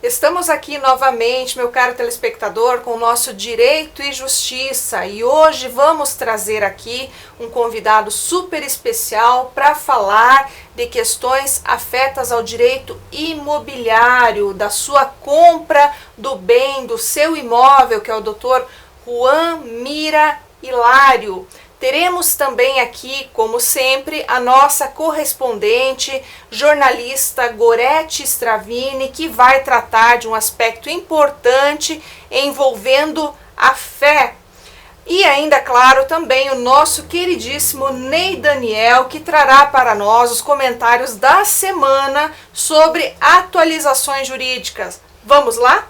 Estamos aqui novamente, meu caro telespectador, com o nosso Direito e Justiça, e hoje vamos trazer aqui um convidado super especial para falar de questões afetas ao direito imobiliário, da sua compra do bem, do seu imóvel, que é o Dr. Juan Mira Hilário. Teremos também aqui, como sempre, a nossa correspondente, jornalista Gorete Stravini, que vai tratar de um aspecto importante envolvendo a fé. E ainda, claro, também o nosso queridíssimo Ney Daniel, que trará para nós os comentários da semana sobre atualizações jurídicas. Vamos lá?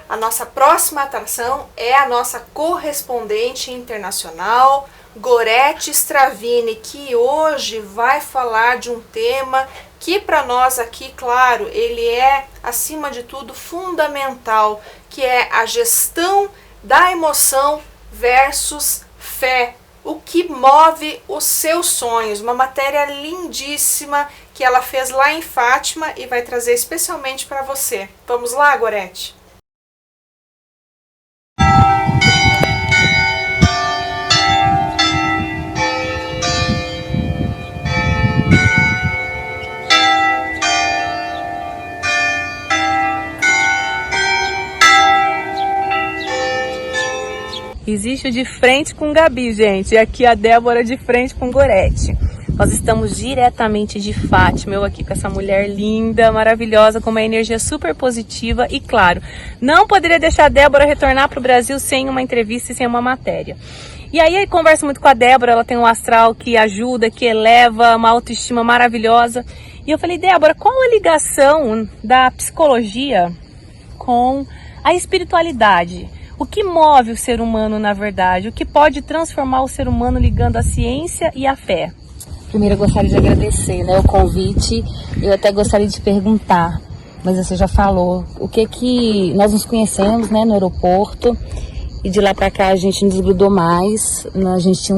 A nossa próxima atração é a nossa correspondente internacional, Gorete Stravini, que hoje vai falar de um tema que para nós aqui, claro, ele é, acima de tudo, fundamental, que é a gestão da emoção versus fé. O que move os seus sonhos. Uma matéria lindíssima que ela fez lá em Fátima e vai trazer especialmente para você. Vamos lá, Gorete? Existe o de frente com Gabi, gente, e aqui a Débora de frente com Gorete. Nós estamos diretamente de Fátima, eu aqui com essa mulher linda, maravilhosa, com uma energia super positiva e, claro, não poderia deixar a Débora retornar para o Brasil sem uma entrevista e sem uma matéria. E aí eu converso muito com a Débora, ela tem um astral que ajuda, que eleva, uma autoestima maravilhosa. E eu falei, Débora, qual a ligação da psicologia com a espiritualidade? O que move o ser humano, na verdade? O que pode transformar o ser humano ligando a ciência e a fé? Primeiro eu gostaria de agradecer, o convite. Eu até gostaria de perguntar, mas você já falou, o que nós nos conhecemos, no aeroporto, e de lá pra cá a gente não desgrudou mais.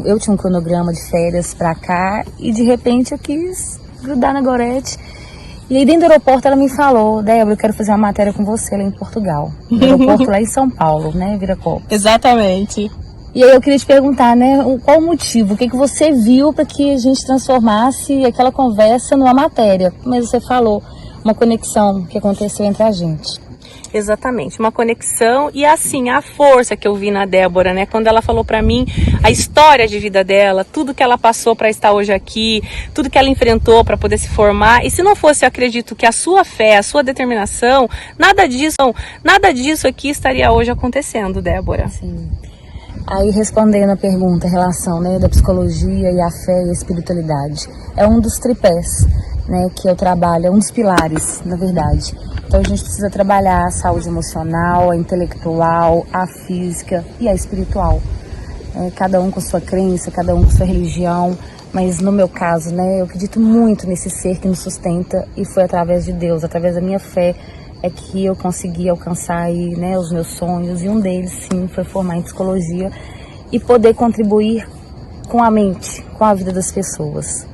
Eu tinha um cronograma de férias pra cá e de repente eu quis grudar na Gorete. E aí dentro do aeroporto ela me falou, Débora, eu quero fazer uma matéria com você lá em Portugal. No aeroporto lá em São Paulo, Viracopos. Exatamente. E aí eu queria te perguntar, qual o motivo? O que você viu para que a gente transformasse aquela conversa numa matéria? Mas você falou, uma conexão que aconteceu entre a gente. Exatamente, uma conexão e assim, a força que eu vi na Débora, quando ela falou pra mim a história de vida dela, tudo que ela passou para estar hoje aqui, tudo que ela enfrentou para poder se formar. E se não fosse, eu acredito que a sua fé, a sua determinação, nada disso aqui estaria hoje acontecendo, Débora. Sim. Aí respondendo a pergunta, a relação da psicologia e a fé e a espiritualidade, é um dos tripés que eu trabalho, é um dos pilares, na verdade. Então a gente precisa trabalhar a saúde emocional, a intelectual, a física e a espiritual. Cada um com sua crença, cada um com sua religião, mas no meu caso, eu acredito muito nesse ser que me sustenta e foi através de Deus, através da minha fé, é que eu consegui alcançar aí, os meus sonhos, e um deles, sim, foi formar em psicologia e poder contribuir com a mente, com a vida das pessoas.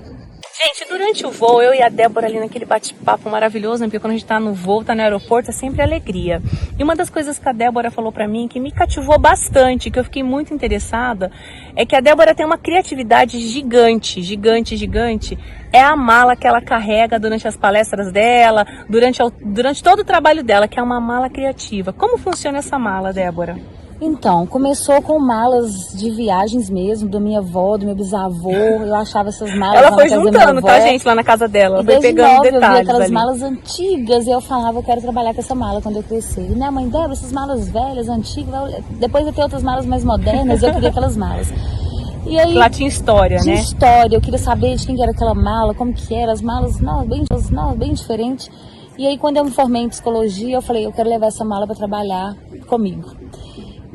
Gente, durante o voo, eu e a Débora ali naquele bate-papo maravilhoso, porque quando a gente tá no voo, tá no aeroporto, é sempre alegria. E uma das coisas que a Débora falou pra mim, que me cativou bastante, que eu fiquei muito interessada, é que a Débora tem uma criatividade gigante, é a mala que ela carrega durante as palestras dela, durante todo o trabalho dela, que é uma mala criativa. Como funciona essa mala, Débora? Então, começou com malas de viagens mesmo, da minha avó, do meu bisavô. Eu achava essas malas. Ela foi juntando, tá, gente, lá na casa dela. Ela foi pegando detalhes. Eu via aquelas ali. Malas antigas e eu falava, eu quero trabalhar com essa mala quando eu crescer. E minha mãe, Débora, essas malas velhas, antigas, depois eu tenho outras malas mais modernas, eu queria aquelas malas. E aí, lá tinha história, tinha história, eu queria saber de quem era aquela mala, como que era, as malas, bem diferentes. E aí, quando eu me formei em psicologia, eu falei, eu quero levar essa mala para trabalhar comigo.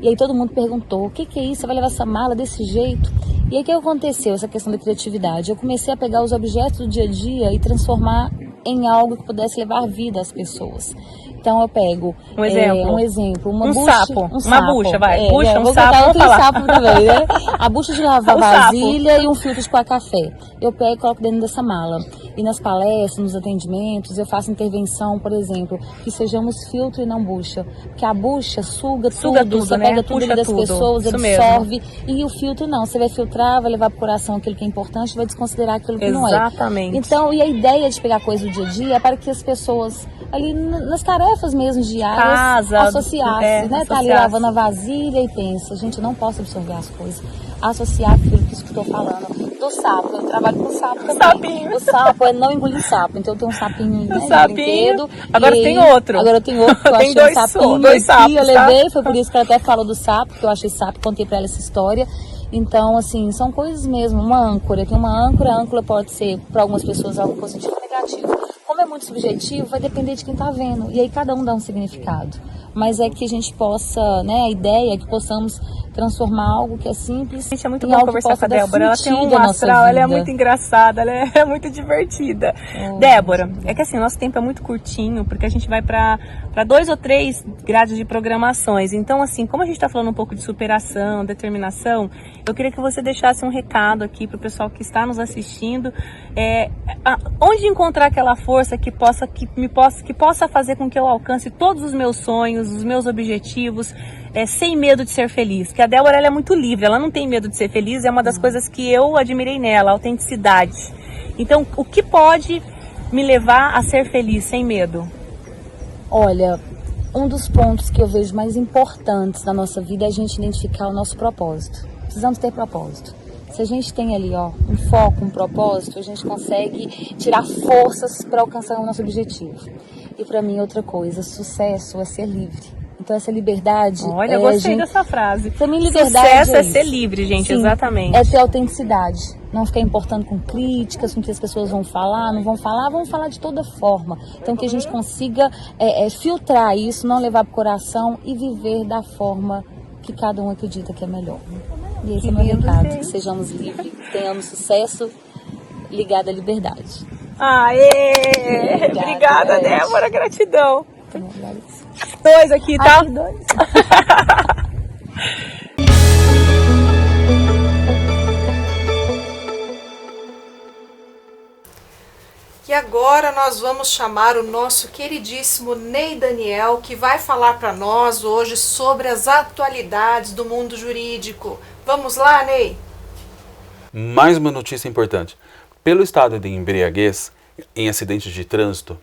E aí todo mundo perguntou, o que é isso? Você vai levar essa mala desse jeito? E aí o que aconteceu, essa questão da criatividade? Eu comecei a pegar os objetos do dia a dia e transformar em algo que pudesse levar vida às pessoas. Então eu pego um exemplo, uma um bucha, sapo, um uma bucha, vai, bucha, um vou sapo, botar vamos falar. sapo também, né? A bucha de lavar O vasilha e um filtro de coar café. Eu pego e coloco dentro dessa mala. E nas palestras, nos atendimentos, eu faço intervenção, por exemplo, que sejamos filtro e não bucha. Porque a bucha suga tudo, você né? pega tudo Puxa das tudo. pessoas, Isso absorve. mesmo. E o filtro não, você vai filtrar, vai levar pro coração aquilo que é importante, vai desconsiderar aquilo que não é. Exatamente. Então, e a ideia de pegar coisa do dia a dia é para que as pessoas, ali nas tarefas mesmo diárias, Casa, associassem, né? Tá ali lavando a vasilha e pensa, gente, eu não posso absorver as coisas. Associar aquilo que eu estou falando. Do sapo, eu trabalho com sapo também. Sapinho. O sapo é não engolir sapo. Então eu tenho um sapinho, né, sapinho. de brinquedo. Agora tem outro. Agora eu tenho outro, que eu Tem achei um sapinho. dois sapos, eu levei, foi por isso que ela até falou do sapo, que eu achei sapo, contei pra ela essa história. Então, assim, são coisas mesmo. Uma âncora, tem uma âncora, a âncora pode ser, para algumas pessoas, algo positivo ou negativo. Como é muito subjetivo, vai depender de quem tá vendo. E aí cada um dá um significado. Mas é que a gente possa, né, a ideia é que possamos transformar algo que é simples. Gente, é muito bom conversar com a Débora. Ela tem um astral, ela é muito engraçada, ela é muito divertida. Débora, é que assim, nosso tempo é muito curtinho, porque a gente vai para 2 ou 3 grades de programações. Então, assim, como a gente está falando um pouco de superação, determinação, eu queria que você deixasse um recado aqui para o pessoal que está nos assistindo. Onde encontrar aquela força que possa fazer com que eu alcance todos os meus sonhos, os meus objetivos, sem medo de ser feliz. Porque a Débora, ela é muito livre, ela não tem medo de ser feliz, é uma das coisas que eu admirei nela, a autenticidade. Então, o que pode me levar a ser feliz sem medo? Olha, um dos pontos que eu vejo mais importantes na nossa vida é a gente identificar o nosso propósito. Precisamos ter propósito. Se a gente tem ali, ó, um foco, um propósito, a gente consegue tirar forças para alcançar o nosso objetivo. E para mim, outra coisa, sucesso é ser livre. Então essa liberdade... Olha, eu gostei dessa frase. Pra mim, liberdade sucesso é ser livre, gente. Sim, exatamente. É ter autenticidade. Não ficar importando com críticas, com o que as pessoas vão falar, não vão falar, vão falar de toda forma. Então que a gente consiga filtrar isso, não levar pro coração e viver da forma que cada um acredita que é melhor. E esse é o meu recado, que sejamos livres, tenhamos sucesso ligado à liberdade. Aê! Obrigada, Débora, gratidão. 2 aqui, tá? Aqui, 2. E agora nós vamos chamar o nosso queridíssimo Ney Daniel, que vai falar para nós hoje sobre as atualidades do mundo jurídico. Vamos lá, Ney? Mais uma notícia importante. Pelo estado de embriaguez em acidentes de trânsito,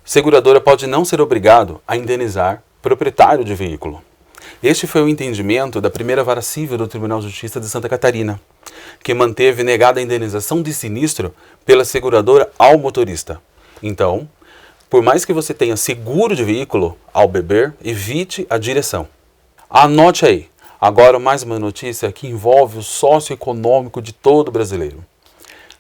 seguradora pode não ser obrigado a indenizar proprietário de veículo. Este foi o entendimento da primeira vara civil do Tribunal de Justiça de Santa Catarina, que manteve negada a indenização de sinistro pela seguradora ao motorista. Então, por mais que você tenha seguro de veículo, ao beber, evite a direção. Anote aí, agora mais uma notícia que envolve o socioeconômico de todo brasileiro.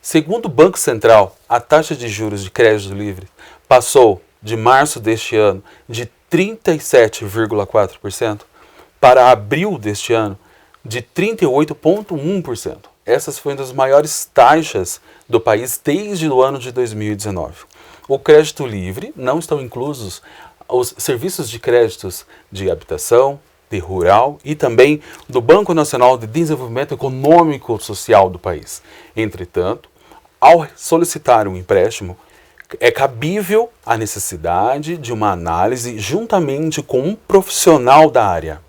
Segundo o Banco Central, a taxa de juros de crédito livre passou de março deste ano de 37,4% para abril deste ano de 38,1%. Essas foram uma das maiores taxas do país desde o ano de 2019. O crédito livre não estão inclusos os serviços de créditos de habitação, de rural e também do Banco Nacional de Desenvolvimento Econômico e Social do país. Entretanto, ao solicitar um empréstimo, é cabível a necessidade de uma análise juntamente com um profissional da área.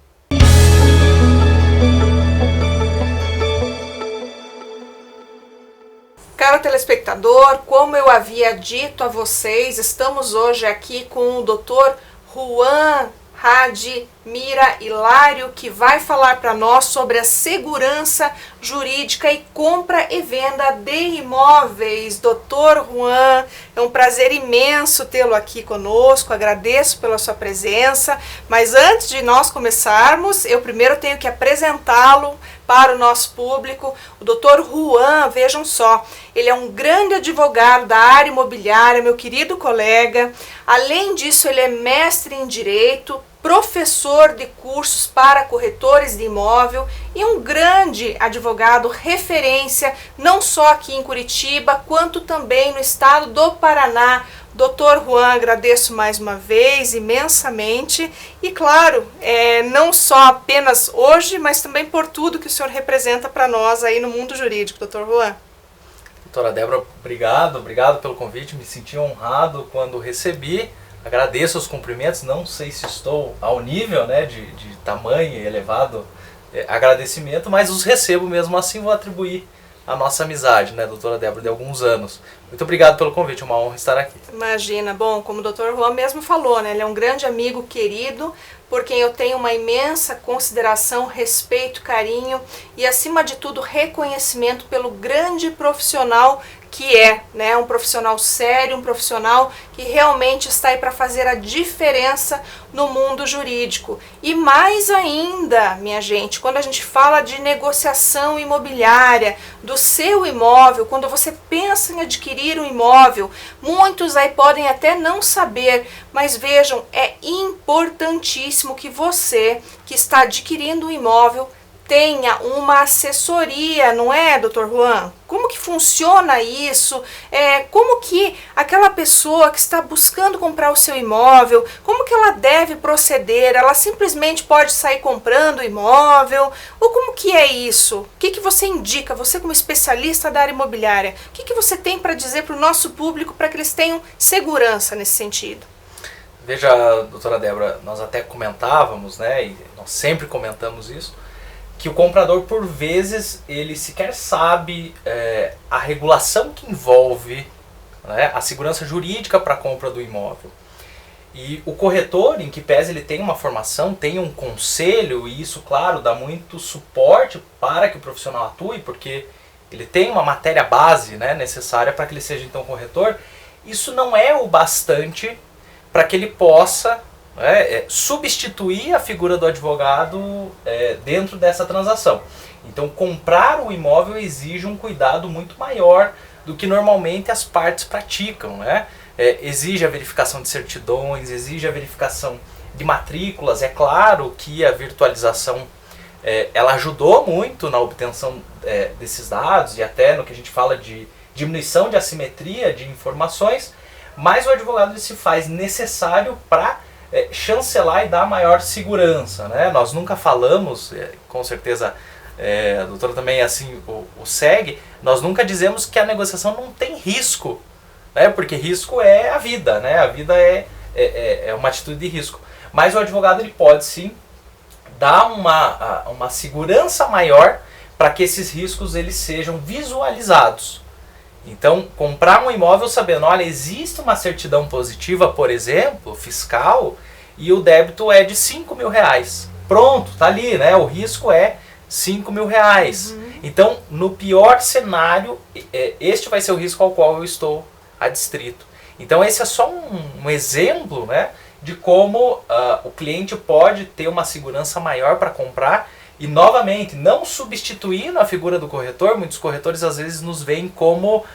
Caro telespectador, como eu havia dito a vocês, estamos hoje aqui com o Dr. Juan Hadi Mira Hilário, que vai falar para nós sobre a segurança jurídica e compra e venda de imóveis. Dr. Juan, é um prazer imenso tê-lo aqui conosco, agradeço pela sua presença, mas antes de nós começarmos, eu primeiro tenho que apresentá-lo para o nosso público. O Dr. Juan, vejam só, ele é um grande advogado da área imobiliária, meu querido colega. Além disso, ele é mestre em Direito, professor de cursos para corretores de imóvel e um grande advogado referência, não só aqui em Curitiba, quanto também no estado do Paraná. Dr. Juan, agradeço mais uma vez imensamente e, claro, não só apenas hoje, mas também por tudo que o senhor representa para nós aí no mundo jurídico, Dr. Juan. Doutora Débora, obrigado pelo convite, me senti honrado quando recebi, agradeço os cumprimentos, não sei se estou ao nível, né, de tamanho e elevado agradecimento, mas os recebo mesmo assim, vou atribuir a nossa amizade, né, doutora Débora, de alguns anos. Muito obrigado pelo convite, é uma honra estar aqui. Imagina, bom, como o Dr. Juan mesmo falou, né, ele é um grande amigo querido, por quem eu tenho uma imensa consideração, respeito, carinho e, acima de tudo, reconhecimento pelo grande profissional que é, né, um profissional sério, um profissional que realmente está aí para fazer a diferença no mundo jurídico. E mais ainda, minha gente, quando a gente fala de negociação imobiliária, do seu imóvel, quando você pensa em adquirir um imóvel, muitos aí podem até não saber, mas vejam, é importantíssimo que você que está adquirindo um imóvel tenha uma assessoria, não é, Dr. Juan? Como que funciona isso? Como que aquela pessoa que está buscando comprar o seu imóvel, como que ela deve proceder? Ela simplesmente pode sair comprando o imóvel? Ou como que é isso? O que você indica, você como especialista da área imobiliária? O que você tem para dizer para o nosso público para que eles tenham segurança nesse sentido? Veja, doutora Débora, nós até comentávamos, né, e nós sempre comentamos isso, que o comprador, por vezes, ele sequer sabe a regulação que envolve, né, a segurança jurídica para a compra do imóvel. E o corretor, em que pese ele tem uma formação, tem um conselho, e isso, claro, dá muito suporte para que o profissional atue, porque ele tem uma matéria base, né, necessária para que ele seja, então, corretor. Isso não é o bastante para que ele possa substituir a figura do advogado dentro dessa transação. Então, comprar o imóvel exige um cuidado muito maior do que normalmente as partes praticam, né? Exige a verificação de certidões, exige a verificação de matrículas. É claro que a virtualização ela ajudou muito na obtenção desses dados e até no que a gente fala de diminuição de assimetria de informações, mas o advogado se faz necessário para chancelar e dar maior segurança, né? Nós nunca falamos, com certeza a doutora também assim o segue, nós nunca dizemos que a negociação não tem risco, né? Porque risco é a vida, né? A vida é uma atitude de risco. Mas o advogado ele pode sim dar uma segurança maior para que esses riscos eles sejam visualizados. Então, comprar um imóvel sabendo, olha, existe uma certidão positiva, por exemplo, fiscal, e o débito é de R$5.000. Pronto, tá ali, né? O risco é R$5.000. Uhum. Então, no pior cenário, este vai ser o risco ao qual eu estou adstrito. Então, esse é só um exemplo, né, de como o cliente pode ter uma segurança maior para comprar. E, novamente, não substituindo a figura do corretor. Muitos corretores, às vezes, nos veem como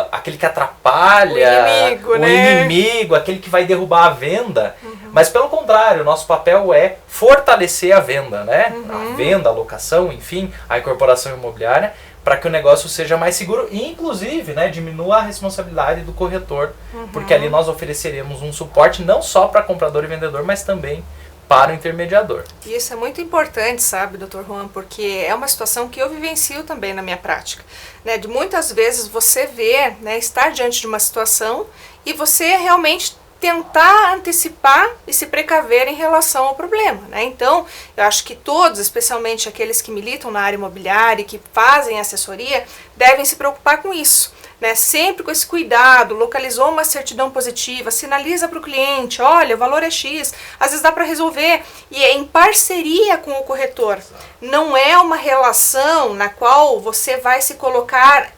aquele que atrapalha, o inimigo, aquele que vai derrubar a venda. Uhum. Mas, pelo contrário, o nosso papel é fortalecer a venda, né? Uhum. A venda, a locação, enfim, a incorporação imobiliária, para que o negócio seja mais seguro e, inclusive, né, diminua a responsabilidade do corretor, porque ali nós ofereceremos um suporte não só para comprador e vendedor, mas também para o intermediador. Isso é muito importante, sabe, Dr. Juan, porque é uma situação que eu vivencio também na minha prática, né? De muitas vezes você vê, né, estar diante de uma situação e você realmente tentar antecipar e se precaver em relação ao problema, né? Então, eu acho que todos, especialmente aqueles que militam na área imobiliária e que fazem assessoria, devem se preocupar com isso, né? Sempre com esse cuidado, localizou uma certidão positiva, sinaliza para o cliente, olha, o valor é X, às vezes dá para resolver, e é em parceria com o corretor, não é uma relação na qual você vai se colocar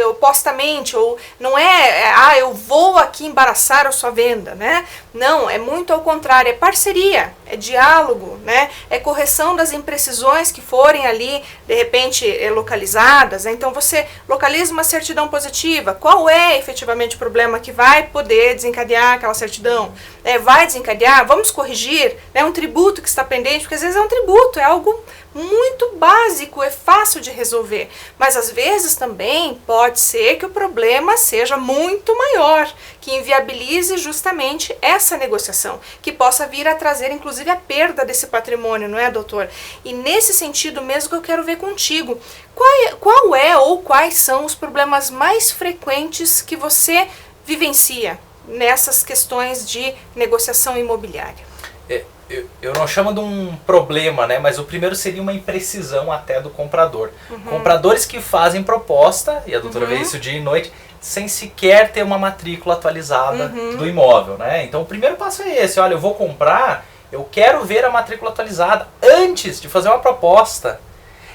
opostamente, ou não é, eu vou aqui embaraçar a sua venda, né? Não, é muito ao contrário, é parceria, é diálogo, né? É correção das imprecisões que forem ali, de repente, localizadas, né? Então você localiza uma certidão positiva, qual é efetivamente o problema que vai poder desencadear aquela certidão? Vai desencadear, vamos corrigir, né? Um tributo que está pendente, porque às vezes é um tributo, é algo muito básico, é fácil de resolver, mas às vezes também pode ser que o problema seja muito maior, que inviabilize justamente essa negociação, que possa vir a trazer inclusive a perda desse patrimônio, não é, doutor? E nesse sentido mesmo que eu quero ver contigo, qual é ou quais são os problemas mais frequentes que você vivencia nessas questões de negociação imobiliária? Eu não chamo de um problema, né? Mas o primeiro seria uma imprecisão até do comprador. Compradores que fazem proposta, e a doutora vê isso dia e noite, sem sequer ter uma matrícula atualizada do imóvel, né? Então o primeiro passo é esse, olha, eu vou comprar, eu quero ver a matrícula atualizada antes de fazer uma proposta.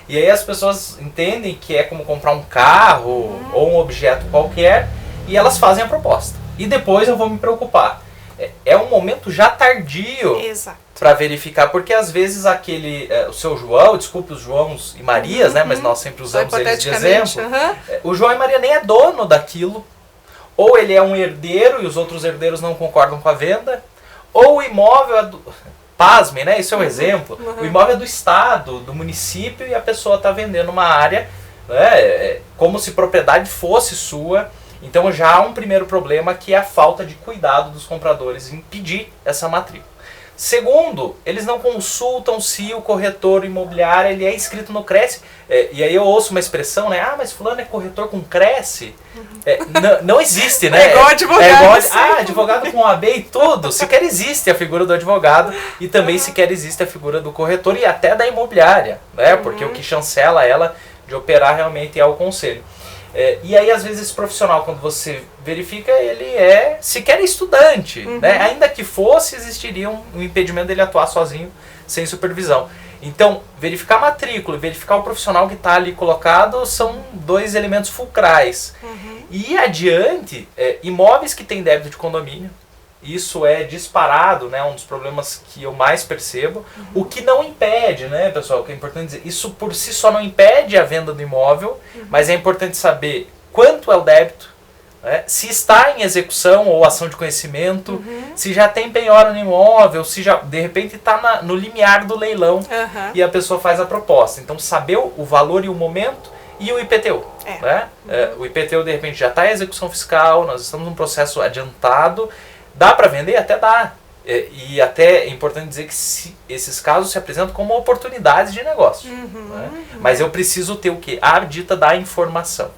E aí as pessoas entendem que é como comprar um carro ou um objeto qualquer, e elas fazem a proposta. E depois eu vou me preocupar. É um momento já tardio para verificar, porque às vezes o seu João, desculpe os Joãos e Marias, né, mas nós sempre usamos eles de exemplo, o João e Maria nem é dono daquilo, ou ele é um herdeiro e os outros herdeiros não concordam com a venda, ou o imóvel é pasmem, né, isso é um exemplo, o imóvel é do estado, do município, e a pessoa está vendendo uma área, né, como se propriedade fosse sua. Então já há um primeiro problema, que é a falta de cuidado dos compradores em pedir essa matrícula. Segundo, eles não consultam se o corretor imobiliário ele é inscrito no Cresce. E aí eu ouço uma expressão, né? Mas fulano é corretor com Cresce? Não existe, né? É igual advogado. Advogado com OAB e tudo. Sequer existe a figura do advogado, e também sequer existe a figura do corretor e até da imobiliária, né? Porque o que chancela ela de operar realmente é o conselho. E aí, às vezes, esse profissional, quando você verifica, ele sequer estudante, né? Ainda que fosse, existiria um impedimento dele atuar sozinho, sem supervisão. Então, verificar a matrícula e verificar o profissional que está ali colocado são dois elementos fulcrais. E adiante, imóveis que têm débito de condomínio, isso é disparado, né? Um dos problemas que eu mais percebo. O que não impede, né, pessoal, que é importante dizer, isso por si só não impede a venda do imóvel, mas é importante saber quanto é o débito, né? Se está em execução ou ação de conhecimento, se já tem penhora no imóvel, se já de repente está no limiar do leilão e a pessoa faz a proposta. Então saber o valor e o momento, e o IPTU. Né? O IPTU de repente já está em execução fiscal, nós estamos num processo adiantado. Dá para vender? Até dá. E até é importante dizer que esses casos se apresentam como oportunidades de negócio. Né? Mas eu preciso ter o quê? A dita da informação.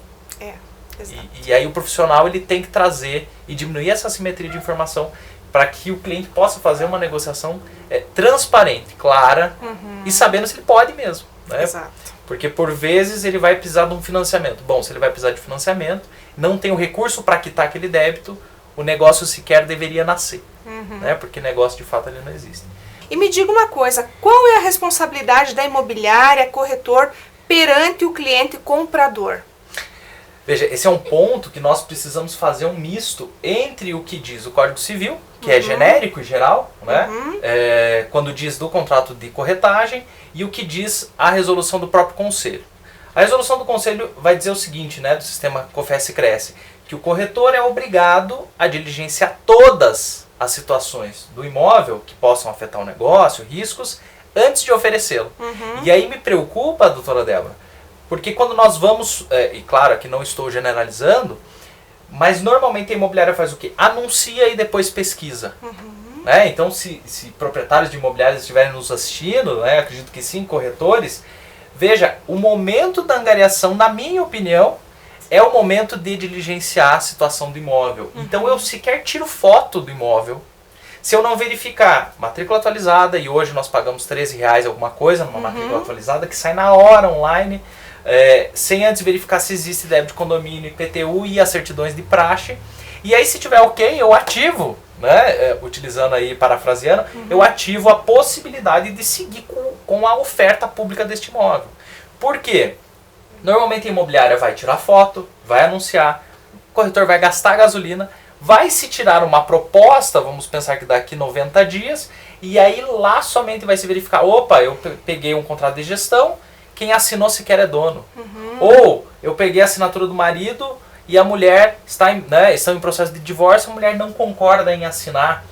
E aí o profissional ele tem que trazer e diminuir essa assimetria de informação para que o cliente possa fazer uma negociação transparente, clara e sabendo se ele pode mesmo. Né? Exato. Porque por vezes ele vai precisar de um financiamento. Bom, se ele vai precisar de financiamento, não tem o recurso para quitar aquele débito, o negócio sequer deveria nascer, né? Porque negócio de fato ele não existe. E me diga uma coisa, qual é a responsabilidade da imobiliária, corretor, perante o cliente comprador? Veja, esse é um ponto que nós precisamos fazer um misto entre o que diz o Código Civil, que é genérico e geral, né? Quando diz do contrato de corretagem, e o que diz a resolução do próprio conselho. A resolução do conselho vai dizer o seguinte, né, do sistema COFES-Cresce, que o corretor é obrigado a diligenciar todas as situações do imóvel que possam afetar o negócio, riscos, antes de oferecê-lo. E aí me preocupa, doutora Débora, porque quando nós vamos, e claro que não estou generalizando, mas normalmente a imobiliária faz o quê? Anuncia e depois pesquisa. Né? Então se proprietários de imobiliárias estiverem nos assistindo, né, acredito que sim, corretores, veja, o momento da angariação, na minha opinião, é o momento de diligenciar a situação do imóvel. Então eu sequer tiro foto do imóvel. Se eu não verificar matrícula atualizada, e hoje nós pagamos R$13 alguma coisa numa matrícula atualizada, que sai na hora online, sem antes verificar se existe débito de condomínio, IPTU e as certidões de praxe, E aí, se tiver ok, eu ativo, né, utilizando aí, parafraseando, eu ativo a possibilidade de seguir com a oferta pública deste imóvel. Por quê? Normalmente a imobiliária vai tirar foto, vai anunciar, o corretor vai gastar gasolina, vai se tirar uma proposta, vamos pensar que daqui 90 dias, e aí lá somente vai se verificar, opa, eu peguei um contrato de gestão, quem assinou sequer é dono. Ou eu peguei a assinatura do marido e a mulher estão em processo de divórcio, a mulher não concorda em assinar.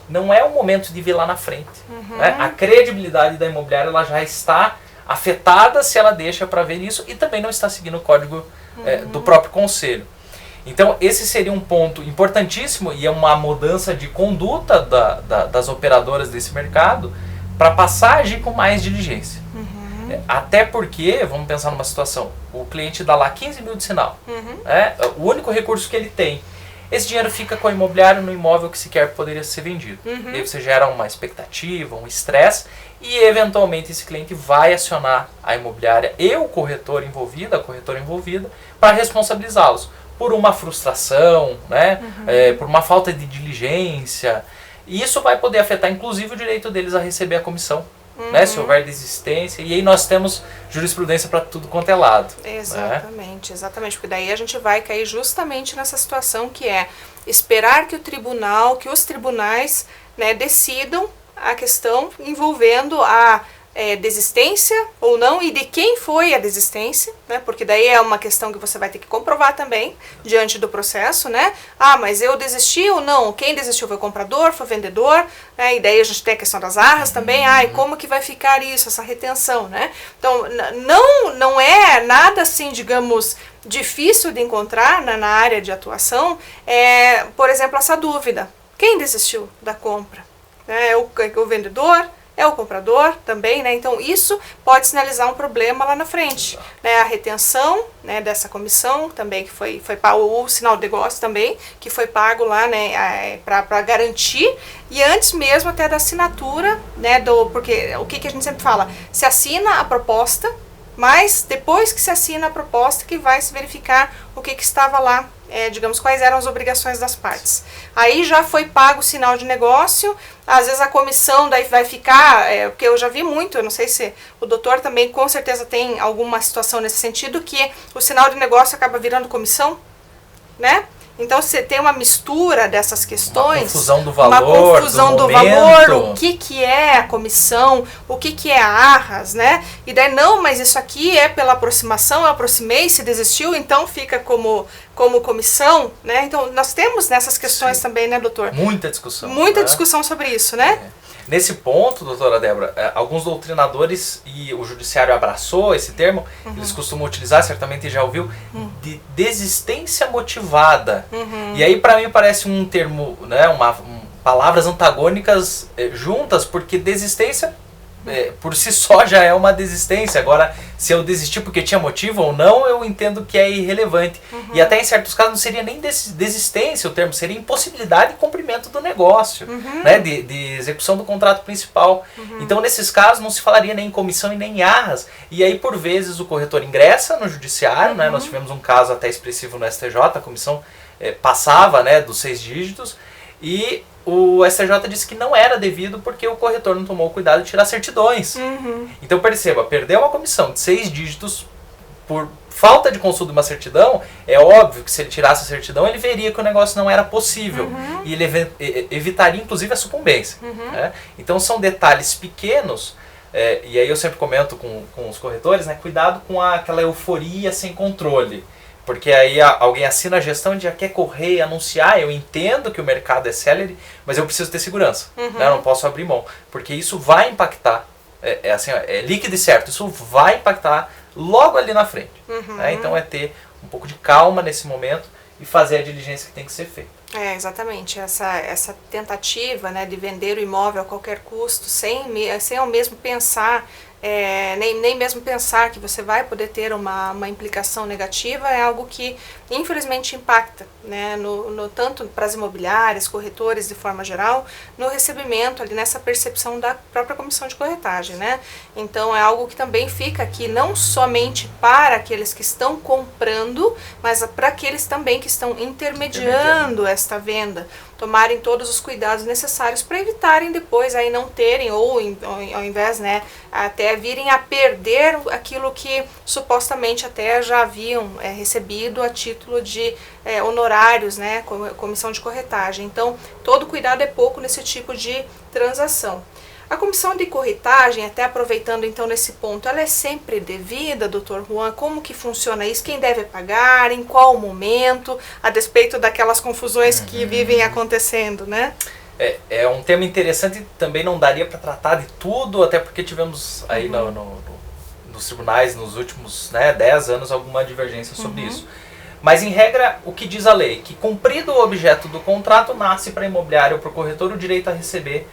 Não é o momento de ver lá na frente. Né? A credibilidade da imobiliária ela já está afetada se ela deixa para ver isso e também não está seguindo o código do próprio conselho. Então esse seria um ponto importantíssimo e é uma mudança de conduta das operadoras desse mercado para passar a agir com mais diligência. Até porque, vamos pensar numa situação, o cliente dá lá 15 mil de sinal, o único recurso que ele tem. Esse dinheiro fica com o imobiliário no imóvel que sequer poderia ser vendido. E aí você gera uma expectativa, um estresse, e eventualmente esse cliente vai acionar a imobiliária e o corretor envolvido, a corretora envolvida, para responsabilizá-los por uma frustração, né, por uma falta de diligência. E isso vai poder afetar inclusive o direito deles a receber a comissão. Né, se houver desistência, e aí nós temos jurisprudência para tudo quanto é lado. Exatamente, exatamente, porque daí a gente vai cair justamente nessa situação que é esperar que os tribunais, né, decidam a questão envolvendo a desistência ou não e de quem foi a desistência, né? Porque daí é uma questão que você vai ter que comprovar também diante do processo, né? Ah, mas eu desisti ou não? Quem desistiu foi o comprador, foi o vendedor, né? E daí a gente tem a questão das arras também. Ah, e como que vai ficar isso, essa retenção, né? Então, não é nada assim, digamos, difícil de encontrar na área de atuação, por exemplo, essa dúvida. Quem desistiu da compra? É o vendedor? É o comprador também, né? Então isso pode sinalizar um problema lá na frente, né? A retenção, né, dessa comissão também que foi pago, o sinal de negócio também que foi pago lá, né, para garantir, e antes mesmo até da assinatura, né, porque o que a gente sempre fala, se assina a proposta, mas depois que se assina a proposta que vai se verificar o que estava lá, digamos, quais eram as obrigações das partes. Aí já foi pago o sinal de negócio, às vezes a comissão daí vai ficar, porque eu já vi muito, eu não sei se o doutor também com certeza tem alguma situação nesse sentido, que o sinal de negócio acaba virando comissão, né? Então você tem uma mistura dessas questões, uma confusão do valor, o que é a comissão, o que é a arras, né? E daí não, mas isso aqui é pela aproximação, eu aproximei, se desistiu, então fica como comissão, né? Então nós temos nessas questões também, né, doutor? Muita discussão. Muita discussão sobre isso, né? Nesse ponto, doutora Débora, alguns doutrinadores, e o judiciário abraçou esse termo, eles costumam utilizar, certamente já ouviu, de desistência motivada. E aí para mim parece um termo, né, palavras antagônicas juntas, porque desistência por si só já é uma desistência. Agora, se eu desistir porque tinha motivo ou não, eu entendo que é irrelevante. E até em certos casos não seria nem desistência o termo, seria impossibilidade de cumprimento do negócio, né, de execução do contrato principal. Então, nesses casos, não se falaria nem em comissão e nem em arras. E aí, por vezes, o corretor ingressa no judiciário, né, nós tivemos um caso até expressivo no STJ, a comissão passava, né, dos 6 dígitos, e o STJ disse que não era devido porque o corretor não tomou cuidado de tirar certidões. Então perceba, perdeu uma comissão de 6 dígitos por falta de consulta de uma certidão, é óbvio que se ele tirasse a certidão, ele veria que o negócio não era possível. E ele evitaria inclusive a sucumbência. Né? Então são detalhes pequenos, e aí eu sempre comento com os corretores, né, cuidado com aquela euforia sem controle. Porque aí alguém assina a gestão e já quer correr, anunciar. Eu entendo que o mercado é celery, mas eu preciso ter segurança. Né? Eu não posso abrir mão. Porque isso vai impactar, é líquido e certo, isso vai impactar logo ali na frente. Né? Então é ter um pouco de calma nesse momento e fazer a diligência que tem que ser feita. Exatamente. Essa tentativa, né, de vender o imóvel a qualquer custo, sem ao mesmo pensar, nem mesmo pensar que você vai poder ter uma implicação negativa, é algo que infelizmente impacta, né, tanto para as imobiliárias, corretores de forma geral, no recebimento ali, nessa percepção da própria comissão de corretagem, né? Então é algo que também fica aqui não somente para aqueles que estão comprando, mas para aqueles também que estão intermediando esta venda, tomarem todos os cuidados necessários para evitarem depois aí não terem, ou ao invés, né, até virem a perder aquilo que supostamente até já haviam recebido a título de honorários, né, comissão de corretagem. Então, todo cuidado é pouco nesse tipo de transação. A comissão de corretagem, até aproveitando então nesse ponto, ela é sempre devida, Dr. Juan? Como que funciona isso? Quem deve pagar? Em qual momento? A despeito daquelas confusões que vivem acontecendo, né? É um tema interessante, também não daria para tratar de tudo, até porque tivemos aí nos tribunais nos últimos 10 anos alguma divergência sobre isso. Mas em regra, o que diz a lei? Que cumprido o objeto do contrato, nasce para a imobiliária ou para o corretor o direito a receber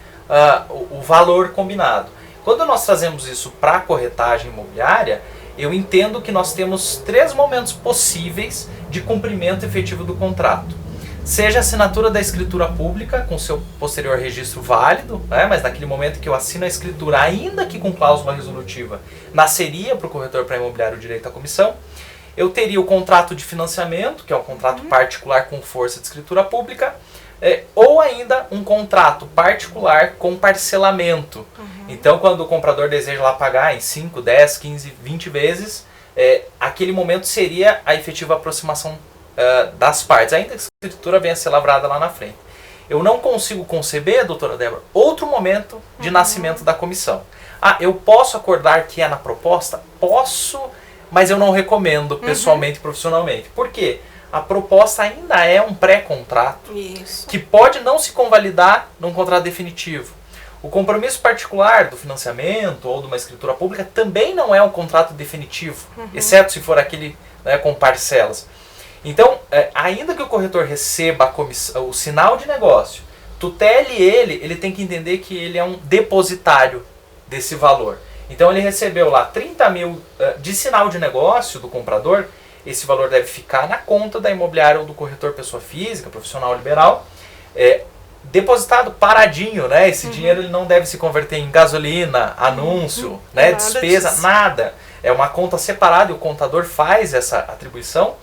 o valor combinado. Quando nós trazemos isso para a corretagem imobiliária, eu entendo que nós temos 3 momentos possíveis de cumprimento efetivo do contrato. Seja a assinatura da escritura pública, com seu posterior registro válido, né, mas naquele momento que eu assino a escritura, ainda que com cláusula resolutiva, nasceria para o corretor para a imobiliária o direito à comissão. Eu teria o contrato de financiamento, que é um contrato particular com força de escritura pública, ou ainda um contrato particular com parcelamento. Então, quando o comprador deseja lá pagar em 5, 10, 15, 20 vezes, aquele momento seria a efetiva aproximação das partes, ainda que a escritura venha a ser lavrada lá na frente. Eu não consigo conceber, doutora Débora, outro momento de nascimento da comissão. Eu posso acordar que é na proposta? Posso, mas eu não recomendo pessoalmente e profissionalmente. Por quê? A proposta ainda é um pré-contrato que pode não se convalidar num contrato definitivo. O compromisso particular do financiamento ou de uma escritura pública também não é um contrato definitivo, exceto se for aquele com parcelas. Então, ainda que o corretor receba o sinal de negócio, tutele ele tem que entender que ele é um depositário desse valor. Então ele recebeu lá 30 mil de sinal de negócio do comprador. Esse valor deve ficar na conta da imobiliária ou do corretor pessoa física, profissional liberal, depositado paradinho, né? Esse dinheiro ele não deve se converter em gasolina, anúncio, despesa, nada. É uma conta separada e o contador faz essa atribuição.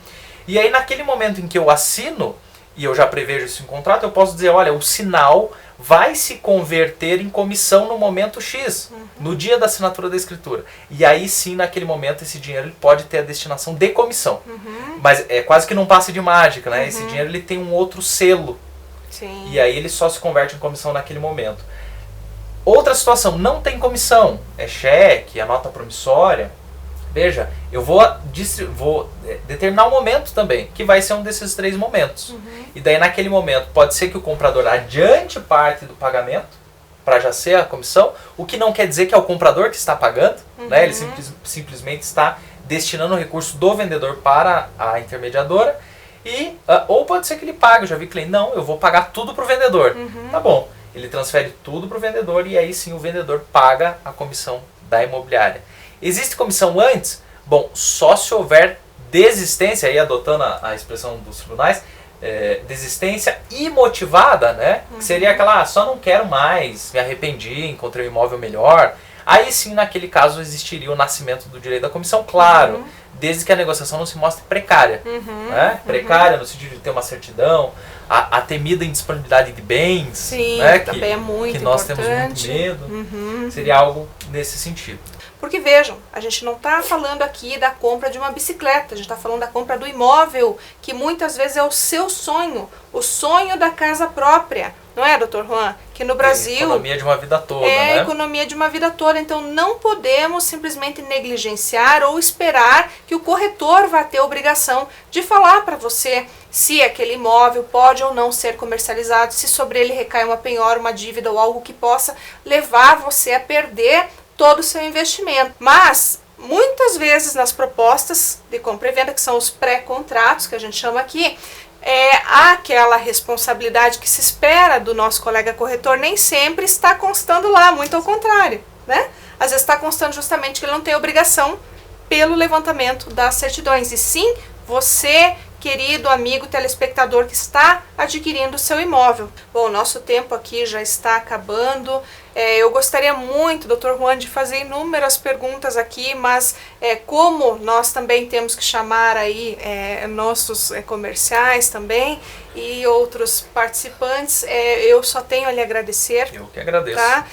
E aí naquele momento em que eu assino, e eu já prevejo isso em contrato, eu posso dizer, olha, o sinal vai se converter em comissão no momento X, no dia da assinatura da escritura. E aí sim, naquele momento, esse dinheiro ele pode ter a destinação de comissão. Mas é quase que num passe de mágica, né? Esse dinheiro ele tem um outro selo. Sim. E aí ele só se converte em comissão naquele momento. Outra situação, não tem comissão, é cheque, a nota promissória. Veja, eu vou determinar um momento também, que vai ser um desses 3 momentos. E daí naquele momento pode ser que o comprador adiante parte do pagamento para já ser a comissão, o que não quer dizer que é o comprador que está pagando, né? Ele simplesmente está destinando o recurso do vendedor para a intermediadora, ou pode ser que ele pague, eu já vi cliente, não, eu vou pagar tudo para o vendedor. Tá bom, ele transfere tudo para o vendedor e aí sim o vendedor paga a comissão da imobiliária. Existe comissão antes? Bom, só se houver desistência, aí adotando a expressão dos tribunais, desistência imotivada, né? Que seria aquela, só não quero mais, me arrependi, encontrei um imóvel melhor. Aí sim, naquele caso, existiria o nascimento do direito da comissão, claro, desde que a negociação não se mostre precária. Né? Precária no sentido de ter uma certidão, a temida indisponibilidade de bens, sim, né? também é muito que nós importante. temos muito medo, seria algo nesse sentido. Porque vejam, a gente não está falando aqui da compra de uma bicicleta, a gente está falando da compra do imóvel, que muitas vezes é o seu sonho, o sonho da casa própria, não é, Dr. Juan? Que no Brasil... Economia de uma vida toda, né? Economia de uma vida toda, então não podemos simplesmente negligenciar ou esperar que o corretor vá ter a obrigação de falar para você se aquele imóvel pode ou não ser comercializado, se sobre ele recai uma penhora, uma dívida ou algo que possa levar você a perder todo o seu investimento. Mas, muitas vezes nas propostas de compra e venda, que são os pré-contratos, que a gente chama aqui, aquela responsabilidade que se espera do nosso colega corretor nem sempre está constando lá, muito ao contrário, né? Às vezes está constando justamente que ele não tem obrigação pelo levantamento das certidões, e sim você querido amigo telespectador que está adquirindo o seu imóvel. Bom, nosso tempo aqui já está acabando. Eu gostaria muito, Dr. Juan, de fazer inúmeras perguntas aqui, mas como nós também temos que chamar aí nossos comerciais também e outros participantes, eu só tenho a lhe agradecer. Eu que agradeço. Tá?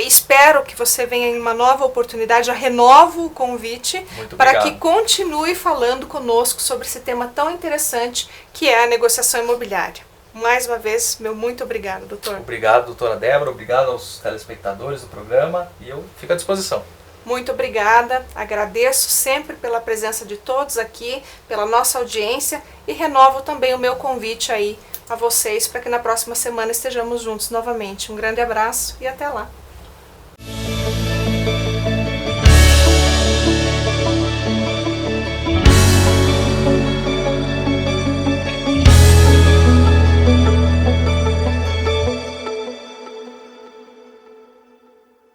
Espero que você venha em uma nova oportunidade, já renovo o convite para que continue falando conosco sobre esse tema tão interessante que é a negociação imobiliária. Mais uma vez, meu muito obrigado, doutor. Obrigado, doutora Débora, obrigado aos telespectadores do programa e eu fico à disposição. Muito obrigada, agradeço sempre pela presença de todos aqui, pela nossa audiência e renovo também o meu convite aí a vocês para que na próxima semana estejamos juntos novamente. Um grande abraço e até lá.